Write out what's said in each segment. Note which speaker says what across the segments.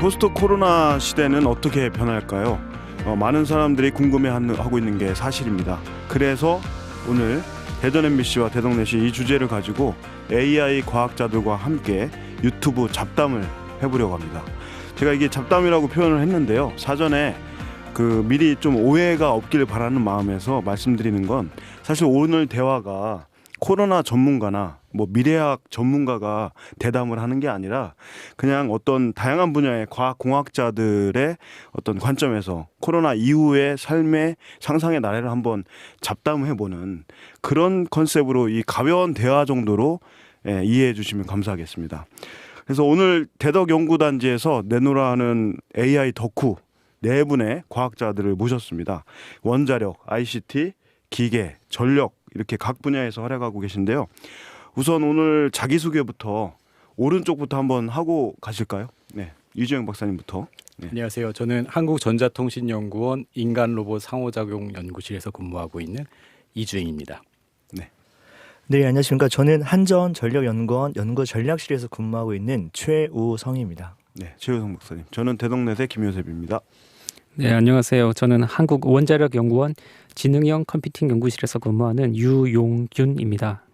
Speaker 1: 포스트 코로나 시대는 어떻게 변할까요? 많은 사람들이 궁금해하고 있는 게 사실입니다. 그래서 오늘 대전 MBC와 대덕넷이 이 주제를 가지고 AI 과학자들과 함께 유튜브 잡담을 해보려고 합니다. 제가 이게 잡담이라고 표현을 했는데요. 사전에 미리 좀 오해가 없길 바라는 마음에서 말씀드리는 건 사실 오늘 대화가 코로나 전문가나 미래학 전문가가 대담을 하는 게 아니라 그냥 어떤 다양한 분야의 과학공학자들의 어떤 관점에서 코로나 이후의 삶의 상상의 나래를 한번 잡담해보는 그런 컨셉으로 이 가벼운 대화 정도로 이해해 주시면 감사하겠습니다. 그래서 오늘 대덕연구단지에서 내노라 하는 AI 덕후 4분의 과학자들을 모셨습니다. 원자력, ICT, 기계, 전력 이렇게 각 분야에서 활약하고 계신데요. 우선 오늘 자기소개부터 오른쪽부터 한번 하고 가실까요? 네, 유지영 박사님부터. 네.
Speaker 2: 안녕하세요. 저는 한국전자통신연구원 인간로봇 상호작용 연구실에서 근무하고 있는 이주행입니다.
Speaker 3: 네, 안녕하십니까. 저는 한전전력연구원 연구전략실에서 근무하고 있는 최우성입니다.
Speaker 1: 네, 최우성 박사님. 저는 대덕넷의 김효셉입니다.
Speaker 4: 네, 안녕하세요. 저는 한국원자력연구원 지능형 컴퓨팅 연구실에서 근무하는 유용균입니다.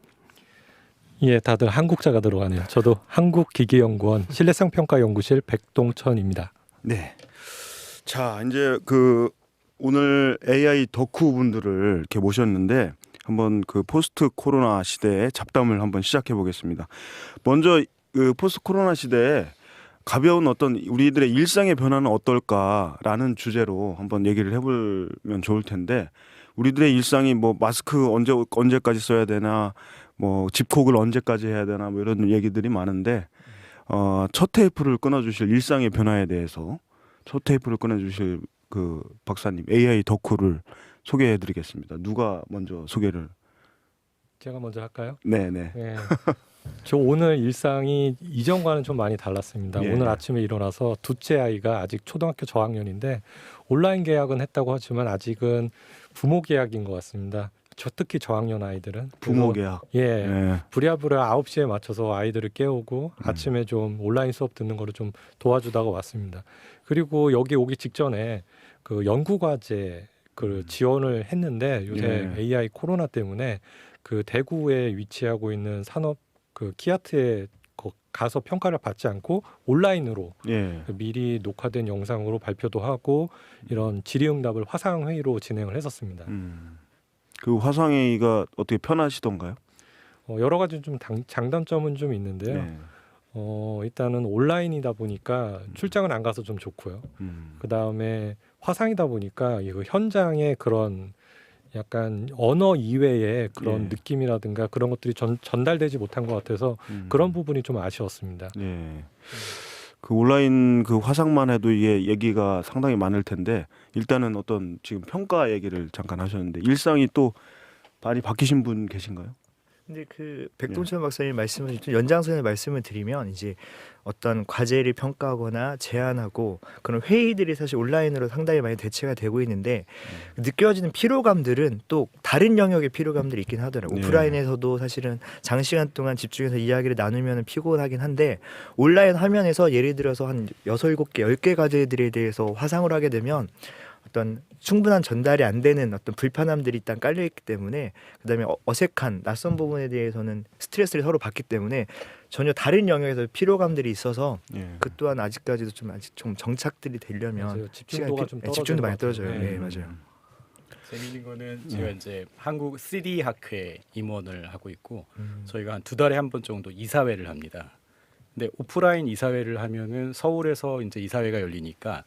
Speaker 5: 예, 다들 한국자가 들어가네요. 저도 한국기계연구원 신뢰성평가연구실 백동천입니다.
Speaker 1: 네. 자, 이제 오늘 AI 덕후 분들을 이렇게 모셨는데 한번 포스트 코로나 시대의 잡담을 한번 시작해 보겠습니다. 먼저 포스트 코로나 시대에 가벼운 어떤 우리들의 일상의 변화는 어떨까라는 주제로 한번 얘기를 해보면 좋을 텐데 우리들의 일상이 마스크 언제까지 써야 되나 집콕을 언제까지 해야 되나 이런 얘기들이 많은데 첫 테이프를 끊어주실 일상의 변화에 대해서 첫 테이프를 끊어주실 박사님 AI 덕후를 소개해드리겠습니다. 누가 먼저 소개를?
Speaker 5: 제가 먼저 할까요?
Speaker 1: 네네.
Speaker 5: 네. 저 오늘 일상이 이전과는 좀 많이 달랐습니다.
Speaker 1: 예.
Speaker 5: 오늘 아침에 일어나서 둘째 아이가 아직 초등학교 저학년인데 온라인 계약은 했다고 하지만 아직은 부모 계약인 것 같습니다. 특히 저학년 아이들은.
Speaker 1: 부모 계약.
Speaker 5: 예.
Speaker 1: 네.
Speaker 5: 부랴부랴 9시에 맞춰서 아이들을 깨우고 아침에 좀 온라인 수업 듣는 거를 좀 도와주다가 왔습니다. 그리고 여기 오기 직전에 연구과제 지원을 했는데 요새
Speaker 1: 예.
Speaker 5: AI 코로나 때문에 대구에 위치하고 있는 산업 키아트에 가서 평가를 받지 않고 온라인으로
Speaker 1: 예.
Speaker 5: 미리 녹화된 영상으로 발표도 하고 이런 질의응답을 화상회의로 진행을 했었습니다.
Speaker 1: 화상회의가 어떻게 편하시던가요?
Speaker 5: 여러 가지 좀 장단점은 좀 있는데요.
Speaker 1: 네.
Speaker 5: 일단은 온라인이다 보니까 출장은 안 가서 좀 좋고요. 그 다음에 화상이다 보니까 이거 현장의 그런 약간 언어 이외의 그런
Speaker 1: 예.
Speaker 5: 느낌이라든가 그런 것들이 전달되지 못한 것 같아서 그런 부분이 좀 아쉬웠습니다.
Speaker 1: 예. 온라인 화상만 해도 이게 얘기가 상당히 많을 텐데 일단은 어떤 지금 평가 얘기를 잠깐 하셨는데 일상이 또 많이 바뀌신 분 계신가요?
Speaker 3: 근데 백동천 박사님 말씀을 좀 연장선에 말씀을 드리면 이제 어떤 과제를 평가하거나 제안하고 그런 회의들이 사실 온라인으로 상당히 많이 대체가 되고 있는데 느껴지는 피로감들은 또 다른 영역의 피로감들이 있긴 하더라고요.
Speaker 1: 네.
Speaker 3: 오프라인에서도 사실은 장시간 동안 집중해서 이야기를 나누면 피곤하긴 한데 온라인 화면에서 예를 들어서 한 6, 7개, 10개 과제들에 대해서 화상으로 하게 되면 어떤 충분한 전달이 안 되는 어떤 불편함들이 일단 깔려 있기 때문에 그다음에 어색한 낯선 부분에 대해서는 스트레스를 서로 받기 때문에 전혀 다른 영역에서 피로감들이 있어서
Speaker 1: 예.
Speaker 3: 그 또한 아직까지도 아직 좀 정착들이 되려면
Speaker 5: 맞아요. 집중도가 좀
Speaker 3: 집중도 많이
Speaker 5: 떨어지는
Speaker 3: 떨어져요.
Speaker 5: 것 같아요.
Speaker 3: 네, 맞아요.
Speaker 2: 재미있는 거는 제가 이제 한국 3D 학회 임원을 하고 있고 저희가 한 2달에 한 번 정도 이사회를 합니다. 근데 오프라인 이사회를 하면은 서울에서 이제 이사회가 열리니까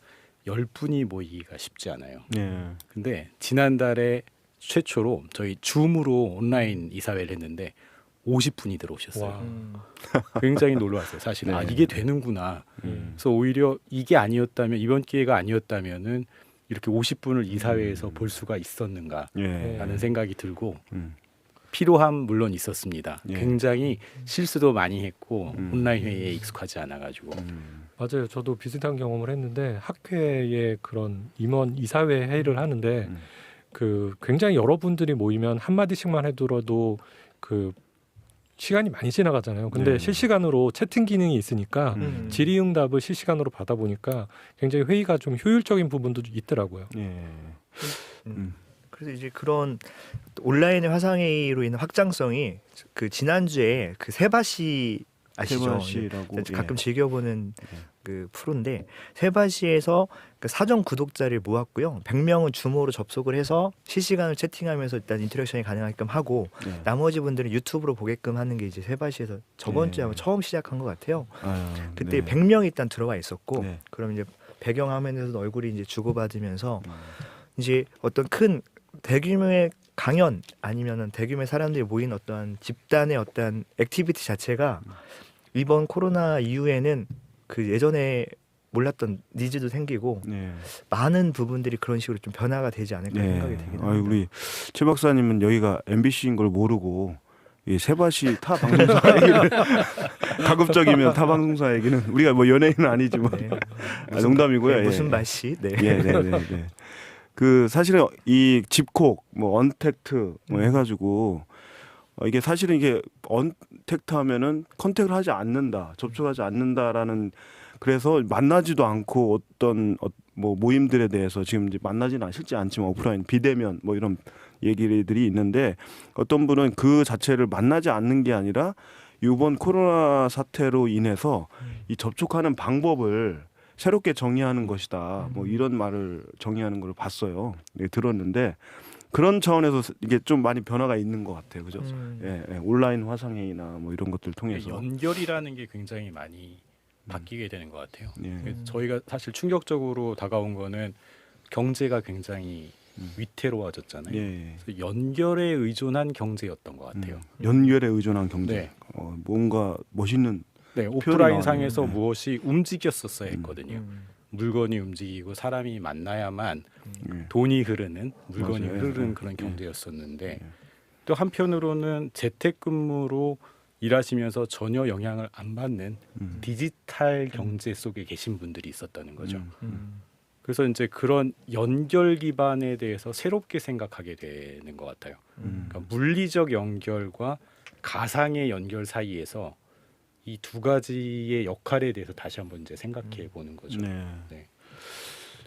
Speaker 2: 10분이 모이기가 쉽지 않아요.
Speaker 1: 예.
Speaker 2: 근데 지난달에 최초로 저희 줌으로 온라인 이사회를 했는데 50분이 들어오셨어요.
Speaker 5: 와.
Speaker 2: 굉장히 놀라웠어요. 사실은
Speaker 1: 네.
Speaker 2: 이게 되는구나. 그래서 오히려 이게 아니었다면 이번 기회가 아니었다면은 이렇게 50분을 이사회에서 볼 수가 있었는가라는
Speaker 1: 예.
Speaker 2: 생각이 들고
Speaker 1: 음.
Speaker 2: 피로함 물론 있었습니다.
Speaker 1: 예.
Speaker 2: 굉장히 실수도 많이 했고 온라인 회의에 익숙하지 않아가지고
Speaker 5: 맞아요. 저도 비슷한 경험을 했는데 학회에 그런 임원 이사회 회의를 하는데 굉장히 여러분들이 모이면 한 마디씩만 해두라도 시간이 많이 지나가잖아요. 근데
Speaker 1: 네.
Speaker 5: 실시간으로 채팅 기능이 있으니까 질의응답을 실시간으로 받아보니까 굉장히 회의가 좀 효율적인 부분도 있더라고요.
Speaker 1: 예.
Speaker 3: 그래서 이제 그런 온라인의 화상회의로 인한 확장성이 그 지난주에 그 세바시 아시죠?
Speaker 1: 세바시라고
Speaker 3: 가끔
Speaker 1: 예.
Speaker 3: 즐겨보는 그 프로인데 세바시에서 그 사전 구독자를 모았고요. 100명은 줌으로 접속을 해서 실시간으로 채팅하면서 일단 인터랙션이 가능하게끔 하고
Speaker 1: 예.
Speaker 3: 나머지 분들은 유튜브로 보게끔 하는 게 이제 세바시에서 저번 주에 아마 처음 시작한 것 같아요.
Speaker 1: 아유,
Speaker 3: 그때
Speaker 1: 네.
Speaker 3: 100명이 일단 들어와 있었고
Speaker 1: 네.
Speaker 3: 그럼 이제 배경 화면에서 얼굴이 이제 주고받으면서 이제 어떤 큰 대규모의 강연 아니면은 대규모의 사람들이 모인 어떠한 집단의 어떠한 액티비티 자체가 이번 코로나 이후에는 그 예전에 몰랐던 니즈도 생기고
Speaker 1: 네.
Speaker 3: 많은 부분들이 그런 식으로 좀 변화가 되지 않을까 생각이 되긴 합니다.
Speaker 1: 우리 최 박사님은 여기가 MBC인 걸 모르고 이 세바시 타 방송사 얘기를 가급적이면 타 방송사 얘기는 우리가 뭐 연예인은 아니지만
Speaker 3: 네.
Speaker 1: 농담이고요.
Speaker 3: 네,
Speaker 1: 예.
Speaker 3: 무슨 맛이? 네.
Speaker 1: 네. 그 사실은 이 집콕 뭐 언택트 뭐 해가지고 이게 사실은 이게 언택트 하면은 컨택을 하지 않는다, 접촉하지 않는다라는 그래서 만나지도 않고 어떤 뭐 모임들에 대해서 지금 이제 만나지는 실제 않지만 오프라인 비대면 뭐 이런 얘기들이 있는데 어떤 분은 그 자체를 만나지 않는 게 아니라 이번 코로나 사태로 인해서 이 접촉하는 방법을 새롭게 정의하는 것이다. 뭐 이런 말을 정의하는 걸 봤어요. 네, 들었는데 그런 차원에서 이게 좀 많이 변화가 있는 것 같아요. 그죠? 예, 온라인 화상회의나 뭐 이런 것들 통해서
Speaker 2: 연결이라는 게 굉장히 많이 바뀌게 되는 것 같아요.
Speaker 1: 예.
Speaker 2: 저희가 사실 충격적으로 다가온 거는 경제가 굉장히 위태로워졌잖아요.
Speaker 1: 예.
Speaker 2: 그래서 연결에 의존한 경제였던 것 같아요.
Speaker 1: 연결에 의존한 경제.
Speaker 2: 네.
Speaker 1: 뭔가 멋있는
Speaker 2: 네, 오프라인 상에서
Speaker 1: 나오네요. 네.
Speaker 2: 무엇이 움직였었어야 했거든요. 물건이 움직이고 사람이 만나야만 돈이 흐르는 물건이
Speaker 1: 맞아요.
Speaker 2: 흐르는 그런 경제였었는데 또 한편으로는 재택근무로 일하시면서 전혀 영향을 안 받는 디지털 경제 속에 계신 분들이 있었다는 거죠. 그래서 이제 그런 연결 기반에 대해서 새롭게 생각하게 되는 것 같아요. 그러니까 물리적 연결과 가상의 연결 사이에서 이 두 가지의 역할에 대해서 다시 한번 이제 생각해 보는 거죠.
Speaker 1: 네.
Speaker 2: 네.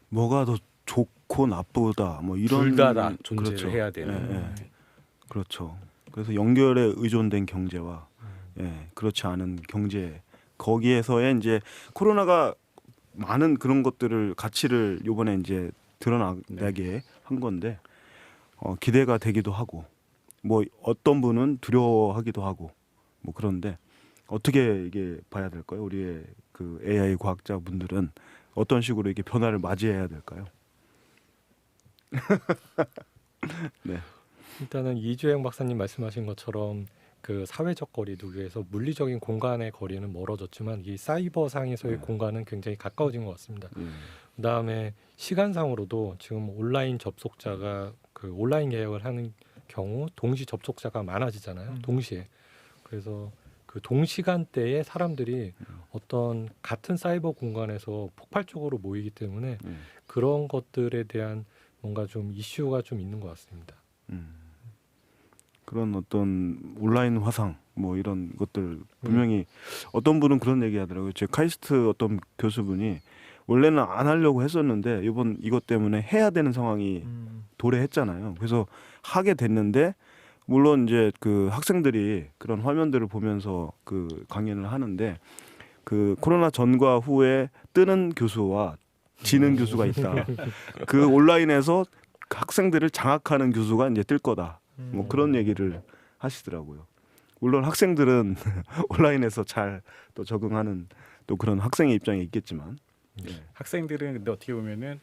Speaker 1: 뭐가 더 좋고 나쁘다 뭐 이런
Speaker 2: 둘 다 존재를
Speaker 1: 그렇죠.
Speaker 2: 해야 되는.
Speaker 1: 예. 그렇죠. 그래서 연결에 의존된 경제와 그렇지 않은 경제 거기에서의 이제 코로나가 많은 그런 것들을 가치를 이번에 이제 드러나게 한 건데 기대가 되기도 하고 뭐 어떤 분은 두려워하기도 하고 뭐 그런데 어떻게 이게 봐야 될까요? 우리의 그 AI 과학자분들은 어떤 식으로 이게 변화를 맞이해야 될까요? 네.
Speaker 5: 일단은 이주영 박사님 말씀하신 것처럼 그 사회적 거리두기 위해서 물리적인 공간의 거리는 멀어졌지만 이 사이버상에서의 공간은 굉장히 가까워진 것 같습니다. 그다음에 시간상으로도 지금 온라인 접속자가 그 온라인 계약을 하는 경우 동시 접속자가 많아지잖아요. 동시에. 그래서 그 동시간대에 사람들이 어떤 같은 사이버 공간에서 폭발적으로 모이기 때문에 그런 것들에 대한 뭔가 좀 이슈가 좀 있는 것 같습니다.
Speaker 1: 그런 어떤 온라인 화상 뭐 이런 것들 분명히 어떤 분은 그런 얘기하더라고요. 제 카이스트 어떤 교수분이 원래는 안 하려고 했었는데 이번 이것 때문에 해야 되는 상황이 도래했잖아요. 그래서 하게 됐는데 물론 이제 그 학생들이 그런 화면들을 보면서 그 강연을 하는데 그 코로나 전과 후에 뜨는 교수와 지는 교수가 있다. 그 온라인에서 학생들을 장악하는 교수가 이제 뜰 거다. 뭐 그런 얘기를 하시더라고요. 물론 학생들은 온라인에서 잘 또 적응하는 또 그런 학생의 입장에 있겠지만
Speaker 2: 학생들은 근데 어떻게 보면은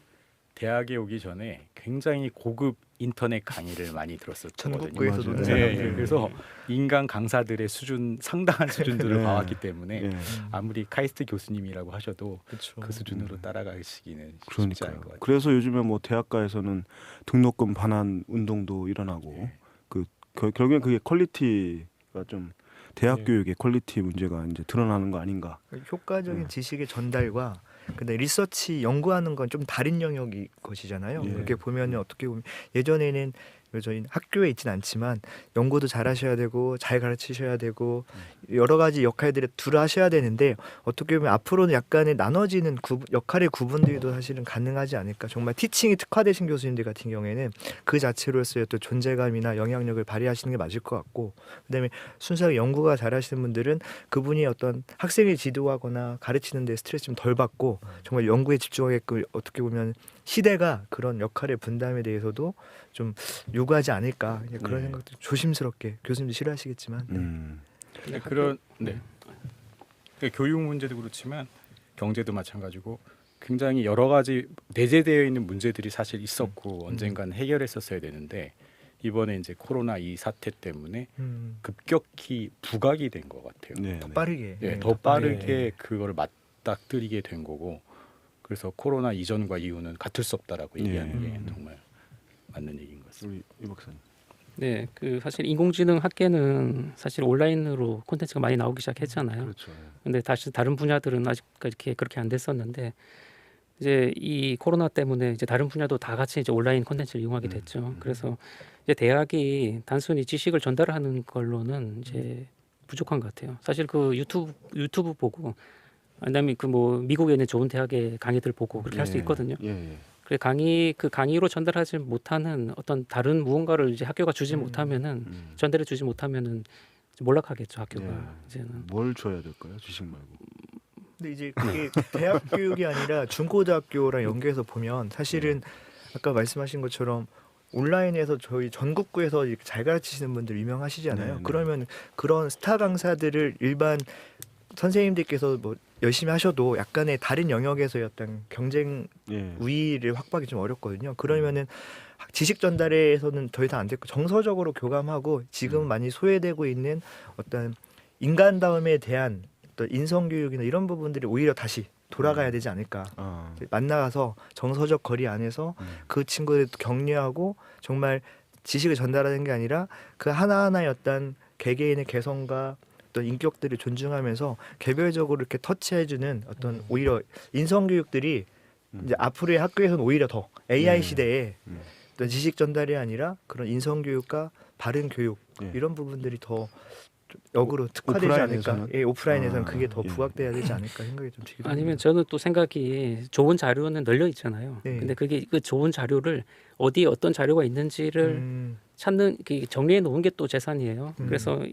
Speaker 2: 대학에 오기 전에 굉장히 고급 인터넷 강의를 많이 들었었거든요.
Speaker 3: 전국구에서
Speaker 1: 맞아요.
Speaker 3: 노는
Speaker 2: 네,
Speaker 3: 사람들.
Speaker 2: 그래서 인간 강사들의 수준 상당한 수준들을
Speaker 1: 네.
Speaker 2: 봐왔기 때문에
Speaker 1: 예.
Speaker 2: 아무리 카이스트 교수님이라고 하셔도
Speaker 3: 그쵸.
Speaker 2: 그 수준으로 따라가시기는 쉽지 않을
Speaker 1: 그러니까요.
Speaker 2: 것 같아요.
Speaker 1: 그래서 요즘에 뭐 대학가에서는 등록금 반환 운동도 일어나고 그 결국엔 그게 퀄리티가 좀 대학
Speaker 5: 네.
Speaker 1: 교육의 퀄리티 문제가 이제 드러나는 거 아닌가.
Speaker 3: 효과적인 지식의 전달과 근데 리서치 연구하는 건 좀 다른 영역이 것이잖아요.
Speaker 1: 예.
Speaker 3: 이렇게 보면은 어떻게 보면 예전에는 저희는 학교에 있진 않지만 연구도 잘하셔야 되고 잘 가르치셔야 되고 여러 가지 역할들을 둘 하셔야 되는데 어떻게 보면 앞으로는 약간의 나눠지는 역할의 구분들도 사실은 가능하지 않을까. 정말 티칭이 특화되신 교수님들 같은 경우에는 그 자체로서의 또 존재감이나 영향력을 발휘하시는 게 맞을 것 같고, 그다음에 순수하게 연구가 잘하시는 분들은 그분이 어떤 학생을 지도하거나 가르치는 데 스트레스 좀 덜 받고 정말 연구에 집중하게끔 어떻게 보면 시대가 그런 역할의 분담에 대해서도 좀 요구하지 않을까 그런 생각도 조심스럽게 교수님도 싫어하시겠지만
Speaker 2: 그런 그러니까 교육 문제도 그렇지만 경제도 마찬가지고 굉장히 여러 가지 내재되어 있는 문제들이 사실 있었고 언젠가는 해결했었어야 되는데 이번에 이제 코로나 이 사태 때문에 급격히 부각이 된 것 같아요.
Speaker 1: 네,
Speaker 3: 더
Speaker 1: 네.
Speaker 3: 빠르게
Speaker 2: 더 빠르게 그거를 맞닥뜨리게 된 거고, 그래서 코로나 이전과 이후는 같을 수 없다라고 얘기하는 게 정말 맞는 얘기인 것 같습니다.
Speaker 1: 우리 이 박사님.
Speaker 4: 네, 그 사실 인공지능 학계는 사실 온라인으로 콘텐츠가 많이 나오기 시작했잖아요.
Speaker 1: 그렇죠.
Speaker 4: 근데 다시 다른 분야들은 아직까지 그렇게 안 됐었는데 이제 이 코로나 때문에 이제 다른 분야도 다 같이 이제 온라인 콘텐츠를 이용하게 됐죠. 그래서 이제 대학이 단순히 지식을 전달하는 걸로는 이제 부족한 것 같아요. 사실 그 유튜브 보고 그다음에 그 뭐 미국에 있는 좋은 대학의 강의들 보고 그렇게 할 수 있거든요.
Speaker 1: 예.
Speaker 4: 그래 강의로 전달하지 못하는 어떤 다른 무언가를 이제 학교가 주지 못하면은 전달해 주지 못하면은 몰락하겠죠 학교가.
Speaker 1: 예.
Speaker 4: 이제는.
Speaker 1: 뭘 줘야 될까요? 지식 말고.
Speaker 3: 근데 이제 그게 대학 교육이 아니라 중고등학교랑 연계해서 보면 사실은 아까 말씀하신 것처럼 온라인에서 저희 전국구에서 이렇게 잘 가르치시는 분들 유명하시잖아요.
Speaker 1: 네.
Speaker 3: 그러면 그런 스타 강사들을 일반 선생님들께서 뭐 열심히 하셔도 약간의 다른 영역에서의 어떤 경쟁
Speaker 1: 예.
Speaker 3: 우위를 확보하기 좀 어렵거든요. 그러면은 지식 전달에서는 더 이상 안 됐고 정서적으로 교감하고 지금 많이 소외되고 있는 어떤 인간다움에 대한 어떤 인성 교육이나 이런 부분들이 오히려 다시 돌아가야 되지 않을까.
Speaker 1: 아.
Speaker 3: 만나서 정서적 거리 안에서 그 친구들 격려하고 정말 지식을 전달하는 게 아니라 그 하나하나의 어떤 개개인의 개성과 어떤 인격들을 존중하면서 개별적으로 이렇게 터치해주는 어떤 오히려 인성 교육들이 이제 앞으로의 학교에서는 오히려 더 AI 시대에 어떤 지식 전달이 아니라 그런 인성 교육과 바른 교육 이런 부분들이 더 역으로 특화되지
Speaker 1: 오프라인에서는?
Speaker 3: 않을까. 예, 오프라인에서는
Speaker 1: 아,
Speaker 3: 그게 더
Speaker 1: 예.
Speaker 3: 부각돼야 되지 않을까 생각이 좀 들기도
Speaker 4: 아니면
Speaker 3: 합니다.
Speaker 4: 저는 또 생각이 좋은 자료는 널려 있잖아요.
Speaker 3: 네.
Speaker 4: 근데 그게 그 좋은 자료를 어디에 어떤 자료가 있는지를 찾는 정리해 놓은 게 또 재산이에요. 그래서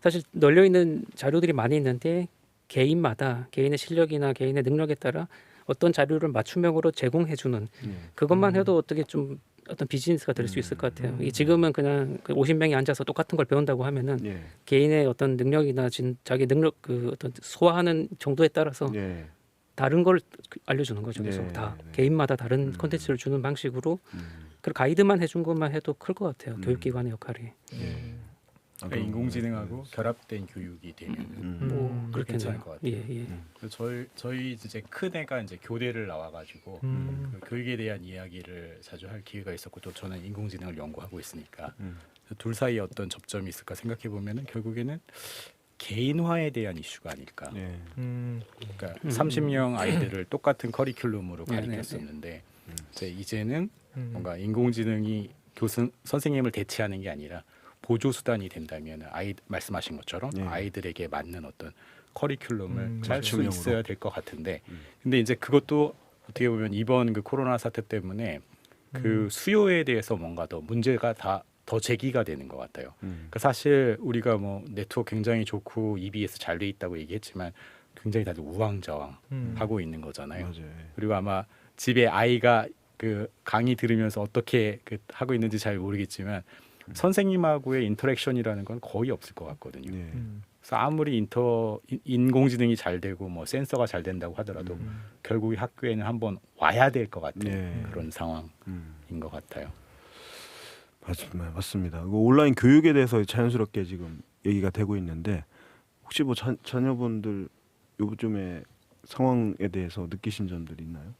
Speaker 4: 사실 널려 있는 자료들이 많이 있는데 개인마다 개인의 실력이나 개인의 능력에 따라 어떤 자료를 맞춤형으로 제공해 주는 그것만 해도 어떻게 좀 어떤 비즈니스가 될 수 있을 것 같아요. 이게 지금은 그냥 그 50명이 앉아서 똑같은 걸 배운다고 하면은
Speaker 1: 예.
Speaker 4: 개인의 어떤 능력이나 자기 능력 그 어떤 소화하는 정도에 따라서
Speaker 1: 예.
Speaker 4: 다른 걸 알려주는 거죠. 그래서
Speaker 1: 네,
Speaker 4: 다
Speaker 1: 네.
Speaker 4: 개인마다 다른 콘텐츠를 주는 방식으로 그 가이드만 해준 것만 해도 클 것 같아요. 교육기관의 역할이.
Speaker 1: 예.
Speaker 2: 그러니까 인공지능하고 결합된 교육이 되면
Speaker 4: 뭐
Speaker 2: 그렇게 괜찮을
Speaker 4: 그렇겠네요.
Speaker 2: 것 같아요.
Speaker 4: 예, 예.
Speaker 2: 그래서 저희 이제 큰 애가 이제 교대를 나와가지고 그 교육에 대한 이야기를 자주 할 기회가 있었고 또 저는 인공지능을 연구하고 있으니까 둘 사이에 어떤 접점이 있을까 생각해 보면은 결국에는 개인화에 대한 이슈가 아닐까.
Speaker 1: 예.
Speaker 2: 그러니까 30명 아이들을 똑같은 커리큘럼으로
Speaker 4: 네,
Speaker 2: 가르쳤었는데 이제는 뭔가 인공지능이 선생님을 대체하는 게 아니라 보조 수단이 된다면 말씀하신 것처럼
Speaker 1: 네.
Speaker 2: 아이들에게 맞는 어떤 커리큘럼을 짤 수
Speaker 1: 맞춤형으로.
Speaker 2: 있어야 될 것 같은데 근데 이제 그것도 어떻게 보면 이번 그 코로나 사태 때문에 그 수요에 대해서 뭔가 더 문제가 더 제기가 되는 것 같아요. 그러니까 사실 우리가 뭐 네트워크 굉장히 좋고 EBS 잘 돼 있다고 얘기했지만 굉장히 다들 우왕좌왕 하고 있는 거잖아요.
Speaker 1: 맞아요.
Speaker 2: 그리고 아마 집에 아이가 그 강의 들으면서 어떻게 하고 있는지 잘 모르겠지만 선생님하고의 인터랙션이라는 건 거의 없을 것 같거든요.
Speaker 1: 예.
Speaker 2: 그래서 아무리 인공지능이 잘 되고 뭐 센서가 잘 된다고 하더라도 결국 학교에는 한번 와야 될 것 같은
Speaker 1: 네.
Speaker 2: 그런 상황인 것 같아요.
Speaker 1: 맞습니다. 그 온라인 교육에 대해서 자연스럽게 지금 얘기가 되고 있는데 혹시 뭐 자녀분들 요즘에 상황에 대해서 느끼신 점들이 있나요?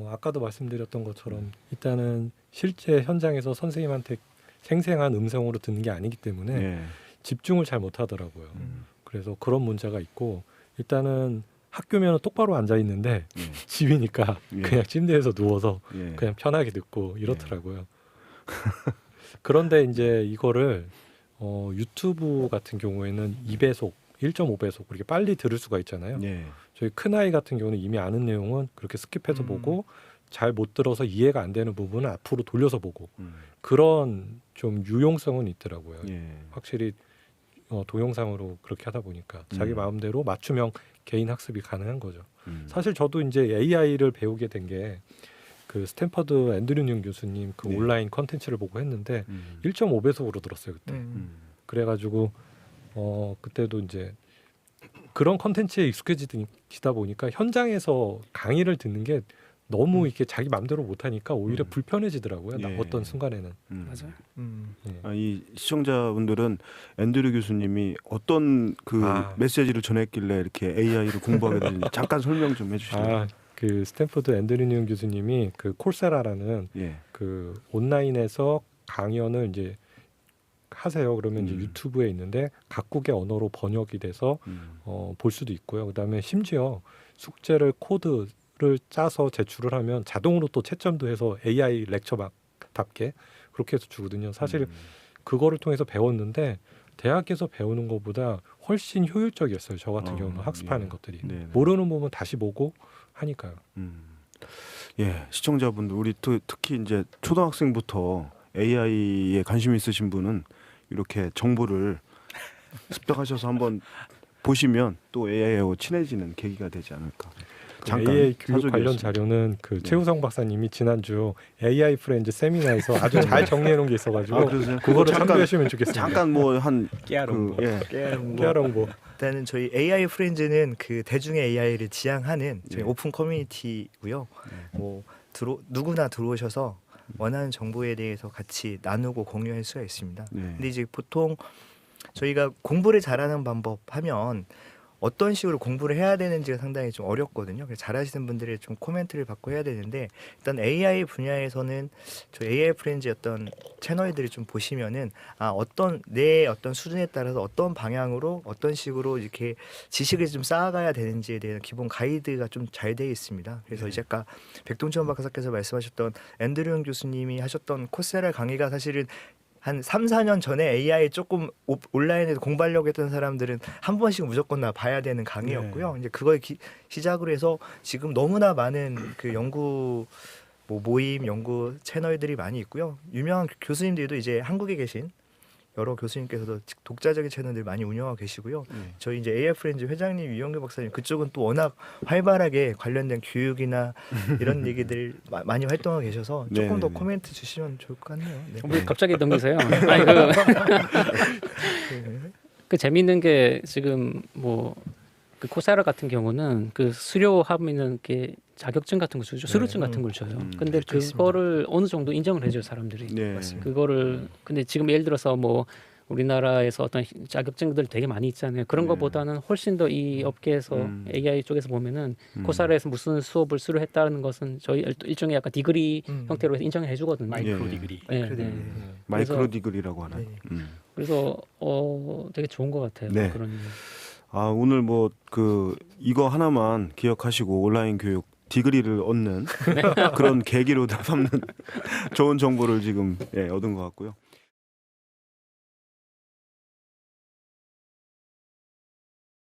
Speaker 5: 아까도 말씀드렸던 것처럼 일단은 실제 현장에서 선생님한테 생생한 음성으로 듣는 게 아니기 때문에
Speaker 1: 예.
Speaker 5: 집중을 잘 못하더라고요. 그래서 그런 문제가 있고 일단은 학교면 똑바로 앉아 있는데
Speaker 1: 예.
Speaker 5: 집이니까
Speaker 1: 예.
Speaker 5: 그냥 침대에서 누워서
Speaker 1: 예.
Speaker 5: 그냥 편하게 듣고 이렇더라고요. 그런데 이제 이거를 유튜브 같은 경우에는 2배속, 1.5배속 그렇게 빨리 들을 수가 있잖아요.
Speaker 1: 예.
Speaker 5: 저희 큰 아이 같은 경우는 이미 아는 내용은 그렇게 스킵해서 보고 잘 못 들어서 이해가 안 되는 부분은 앞으로 돌려서 보고 그런 좀 유용성은 있더라고요.
Speaker 1: 예.
Speaker 5: 확실히 동영상으로 그렇게 하다 보니까 자기 마음대로 맞춤형 개인 학습이 가능한 거죠. 사실 저도 이제 AI를 배우게 된 게 그 스탠퍼드 앤드류 뉴 교수님 그
Speaker 1: 네.
Speaker 5: 온라인 컨텐츠를 보고 했는데 1.5배속으로 들었어요 그때. 그래가지고 그때도 이제 그런 컨텐츠에 익숙해지다 보니까 현장에서 강의를 듣는 게 너무 이렇게 자기 마음대로 못하니까 오히려 불편해지더라고요.
Speaker 1: 예.
Speaker 5: 어떤 순간에는.
Speaker 4: 맞아요.
Speaker 5: 예.
Speaker 1: 이 시청자분들은 앤드류 교수님이 어떤 그 메시지를 전했길래 이렇게 AI를 공부하게 되는지 잠깐 설명 좀 해주시죠.
Speaker 5: 그 스탠퍼드 앤드류 뉴 교수님이 그 콜세라라는
Speaker 1: 예.
Speaker 5: 그 온라인에서 강연을 이제 하세요. 그러면 이제 유튜브에 있는데 각국의 언어로 번역이 돼서 볼 수도 있고요. 그다음에 심지어 숙제를 코드를 짜서 제출을 하면 자동으로 또 채점도 해서 AI 렉처답게 그렇게 해서 주거든요. 사실 그거를 통해서 배웠는데 대학에서 배우는 것보다 훨씬 효율적이었어요. 저 같은 경우는 학습하는 것들이.
Speaker 1: 네네.
Speaker 5: 모르는 부분 다시 보고 하니까요.
Speaker 1: 예, 시청자분들 우리 특히 이제 초등학생부터 AI에 관심 있으신 분은 이렇게 정보를 습득하셔서 한번 보시면 또 AI하고 친해지는 계기가 되지 않을까. 잠깐
Speaker 5: AI 교육 관련
Speaker 1: 사족이었습니다.
Speaker 5: 자료는 그
Speaker 1: 네.
Speaker 5: 최우성 박사님이 지난주 AI 프렌즈 세미나에서 아주 잘 정리해 놓은 게 있어가지고
Speaker 1: 그러세요?
Speaker 5: 그거를
Speaker 1: 잠깐-
Speaker 5: 참고하시면 좋겠습니다.
Speaker 1: 잠깐 뭐한
Speaker 2: 깨알은
Speaker 1: 예.
Speaker 5: 깨알홍보.
Speaker 3: 일단은 저희 AI 프렌즈는 그 대중의 AI를 지향하는 저희
Speaker 1: 네.
Speaker 3: 오픈 커뮤니티고요. 뭐 누구나 들어오셔서 원하는 정보에 대해서 같이 나누고 공유할 수가 있습니다.
Speaker 1: 네.
Speaker 3: 근데 이제 보통 저희가 공부를 잘하는 방법 하면 어떤 식으로 공부를 해야 되는지가 상당히 좀 어렵거든요. 그래서 잘하시는 분들의 좀 코멘트를 받고 해야 되는데 일단 AI 분야에서는 저 AI 프렌즈 어떤 채널들을 좀 보시면은 어떤 내 어떤 수준에 따라서 어떤 방향으로 어떤 식으로 이렇게 지식을 좀 쌓아가야 되는지에 대한 기본 가이드가 좀 잘 되어 있습니다. 그래서 이제 아까 백동천 박사께서 말씀하셨던 앤드류 교수님이 하셨던 코세라 강의가 사실은 한 3, 4년 전에 AI 조금 온라인에서 공부하려고 했던 사람들은 한 번씩 무조건 다 봐야 되는 강의였고요. 이제 그걸 시작으로 해서 지금 너무나 많은 그 연구 모임, 연구 채널들이 많이 있고요. 유명한 교수님들도 이제 한국에 계신 여러 교수님께서도 독자적인 채널들 많이 운영하고 계시고요. 저희 이제 AI 프렌즈 회장님, 이영규 박사님 그쪽은 또 워낙 활발하게 관련된 교육이나 이런 얘기들 많이 활동하고 계셔서 조금 더
Speaker 1: 네네네.
Speaker 3: 코멘트 주시면 좋을 것 같네요. 네.
Speaker 4: 왜 갑자기 넘기세요? 아니 그 재미있는 게 지금 뭐 그 코세라 같은 경우는 그 수료하면은 이렇게 자격증 같은 거 주죠. 수료증 같은 걸 줘요. 근데
Speaker 3: 그렇죠,
Speaker 4: 그거를 어느 정도 인정을 해줘요 사람들이.
Speaker 1: 네.
Speaker 4: 그거를 근데 지금 예를 들어서 뭐 우리나라에서 어떤 자격증들 되게 많이 있잖아요. 그런
Speaker 1: 네.
Speaker 4: 것보다는 훨씬 더 이 업계에서 AI 쪽에서 보면은 코사라에서 무슨 수업을 수료했다는 것은 저희 일종의 약간 디그리 형태로 해서 인정을 해주거든요.
Speaker 2: 마이크로
Speaker 1: 예.
Speaker 2: 디그리.
Speaker 4: 네,
Speaker 3: 그래.
Speaker 4: 네.
Speaker 1: 마이크로
Speaker 4: 그래서-
Speaker 1: 디글이라고 하나요?
Speaker 3: 네.
Speaker 4: 그래서 되게 좋은 것 같아요.
Speaker 1: 네.
Speaker 4: 그런
Speaker 1: 오늘 뭐 그 이거 하나만 기억하시고 온라인 교육 디그리를 얻는 그런 계기로 삼는 좋은 정보를 지금 얻은 것 같고요.